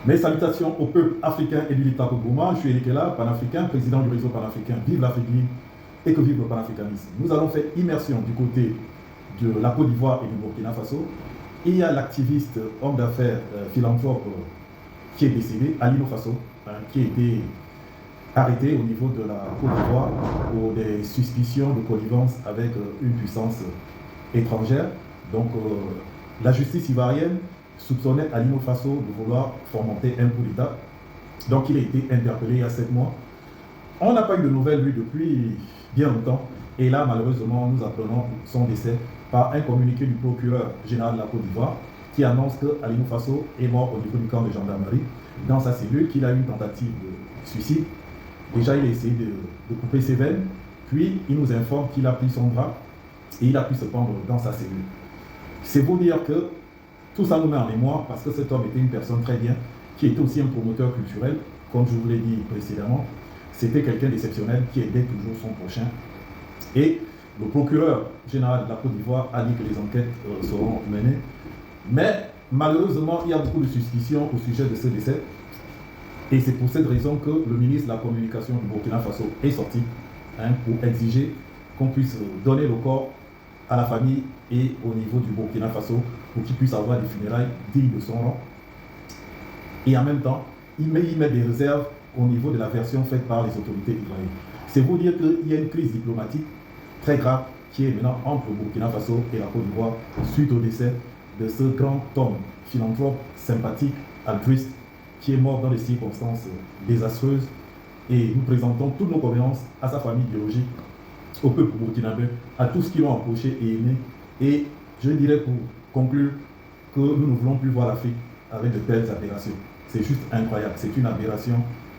Mes salutations au peuple africain et du Litapo Gouma. Je suis Eric Ella, panafricain, président du réseau panafricain. Vive l'Afrique libre et que vive le panafricanisme. Nous allons faire immersion du côté de la Côte d'Ivoire et du Burkina Faso. Il y a l'activiste, homme d'affaires, philanthrope qui est décédé, Alino Faso, qui a été arrêté au niveau de la Côte d'Ivoire pour des suspicions de connivence avec une puissance étrangère. Donc la justice ivoirienne soupçonnait Alino Faso de vouloir fomenter un coup d'État. Donc il a été interpellé il y a 7 mois. On n'a pas eu de nouvelles lui depuis bien longtemps. Et là, malheureusement, nous apprenons son décès par un communiqué du procureur général de la Côte d'Ivoire qui annonce que Alino Faso est mort au niveau du camp de gendarmerie dans sa cellule, qu'il a eu une tentative de suicide. Déjà, il a essayé de couper ses veines, puis il nous informe qu'il a pris son bras et il a pu se pendre dans sa cellule. C'est vous dire que tout ça nous met en mémoire parce que cet homme était une personne très bien, qui était aussi un promoteur culturel, comme je vous l'ai dit précédemment. C'était quelqu'un d'exceptionnel qui aidait toujours son prochain. Et le procureur général de la Côte d'Ivoire a dit que les enquêtes seront menées. Mais malheureusement, il y a beaucoup de suspicions au sujet de ce décès. Et c'est pour cette raison que le ministre de la Communication du Burkina Faso est sorti pour exiger qu'on puisse donner le corps à la famille et au niveau du Burkina Faso pour qu'il puisse avoir des funérailles dignes de son rang. Et en même temps, il met des réserves au niveau de la version faite par les autorités ivoiriennes. C'est vous dire qu'il y a une crise diplomatique très grave qui est maintenant entre le Burkina Faso et la Côte d'Ivoire suite au décès de ce grand homme philanthrope, sympathique, altruiste, qui est mort dans des circonstances désastreuses. Et nous présentons toutes nos condoléances à sa famille biologique, au peuple burkinabé, à tous qui l'ont approché et aimé. Et je dirais pour conclure que nous ne voulons plus voir l'Afrique avec de telles aberrations. C'est juste incroyable, c'est une aberration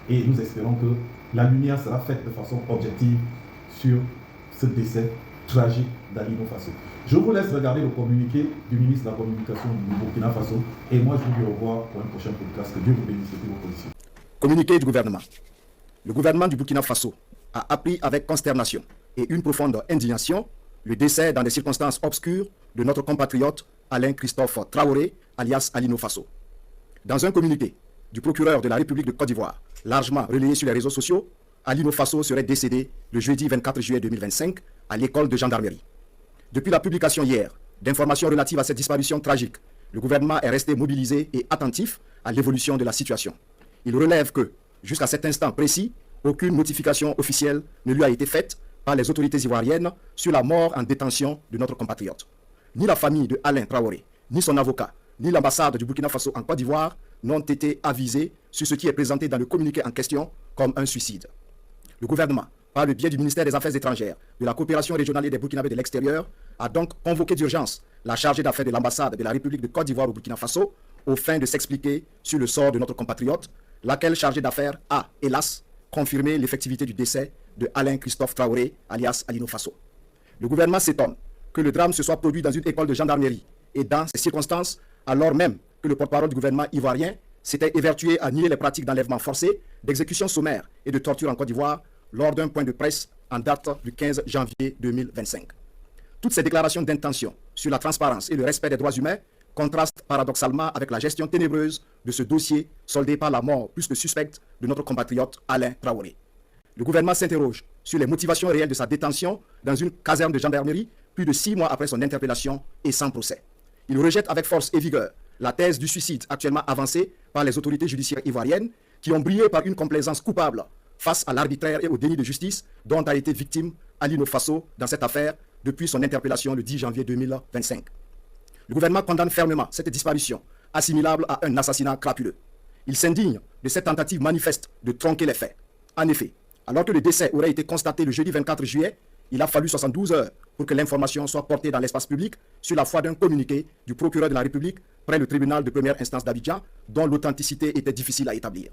et nous espérons que la lumière sera faite de façon objective sur ce décès tragique d'Alino Faso. Je vous laisse regarder le communiqué du ministre de la Communication du Burkina Faso et moi je vous dis au revoir pour un prochain podcast. Que Dieu vous bénisse et vos positions. Communiqué du gouvernement. Le gouvernement du Burkina Faso a appris avec consternation et une profonde indignation le décès dans des circonstances obscures de notre compatriote Alain Christophe Traoré, alias Alino Faso. Dans un communiqué du procureur de la République de Côte d'Ivoire, largement relayé sur les réseaux sociaux, Alino Faso serait décédé le jeudi 24 juillet 2025 à l'école de gendarmerie. Depuis la publication hier d'informations relatives à cette disparition tragique, le gouvernement est resté mobilisé et attentif à l'évolution de la situation. Il relève que, jusqu'à cet instant précis, aucune notification officielle ne lui a été faite par les autorités ivoiriennes sur la mort en détention de notre compatriote. Ni la famille de Alain Traoré, ni son avocat, ni l'ambassade du Burkina Faso en Côte d'Ivoire n'ont été avisés sur ce qui est présenté dans le communiqué en question comme un suicide. Le gouvernement, par le biais du ministère des Affaires étrangères, de la coopération régionale et des Burkinabés de l'extérieur, a donc convoqué d'urgence la chargée d'affaires de l'ambassade de la République de Côte d'Ivoire au Burkina Faso aux fins de s'expliquer sur le sort de notre compatriote, laquelle chargée d'affaires a, hélas, confirmé l'effectivité du décès de Alain Christophe Traoré, alias Alino Faso. Le gouvernement s'étonne que le drame se soit produit dans une école de gendarmerie et dans ces circonstances, alors même que le porte-parole du gouvernement ivoirien s'était évertué à nier les pratiques d'enlèvement forcé, d'exécution sommaire et de torture en Côte d'Ivoire lors d'un point de presse en date du 15 janvier 2025. Toutes ces déclarations d'intention sur la transparence et le respect des droits humains contrastent paradoxalement avec la gestion ténébreuse de ce dossier soldé par la mort plus que suspecte de notre compatriote Alain Traoré. Le gouvernement s'interroge sur les motivations réelles de sa détention dans une caserne de gendarmerie plus de 6 mois après son interpellation et sans procès. Il rejette avec force et vigueur la thèse du suicide actuellement avancée par les autorités judiciaires ivoiriennes qui ont brillé par une complaisance coupable face à l'arbitraire et au déni de justice dont a été victime Alino Faso dans cette affaire depuis son interpellation le 10 janvier 2025. Le gouvernement condamne fermement cette disparition, assimilable à un assassinat crapuleux. Il s'indigne de cette tentative manifeste de tronquer les faits. En effet, alors que le décès aurait été constaté le jeudi 24 juillet, il a fallu 72 heures pour que l'information soit portée dans l'espace public sur la foi d'un communiqué du procureur de la République près le tribunal de première instance d'Abidjan, dont l'authenticité était difficile à établir.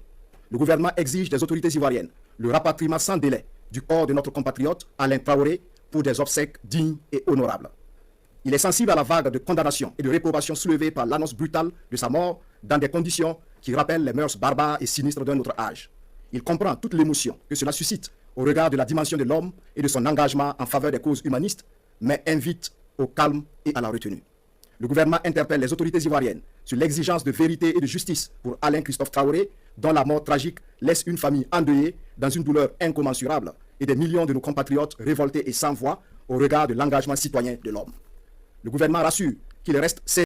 Le gouvernement exige des autorités ivoiriennes le rapatriement sans délai du corps de notre compatriote Alain Traoré pour des obsèques dignes et honorables. Il est sensible à la vague de condamnation et de réprobation soulevée par l'annonce brutale de sa mort dans des conditions qui rappellent les mœurs barbares et sinistres d'un autre âge. Il comprend toute l'émotion que cela suscite au regard de la dimension de l'homme et de son engagement en faveur des causes humanistes, mais invite au calme et à la retenue. Le gouvernement interpelle les autorités ivoiriennes sur l'exigence de vérité et de justice pour Alain Christophe Traoré, dont la mort tragique laisse une famille endeuillée dans une douleur incommensurable et des millions de nos compatriotes révoltés et sans voix au regard de l'engagement citoyen de l'homme. Le gouvernement rassure qu'il reste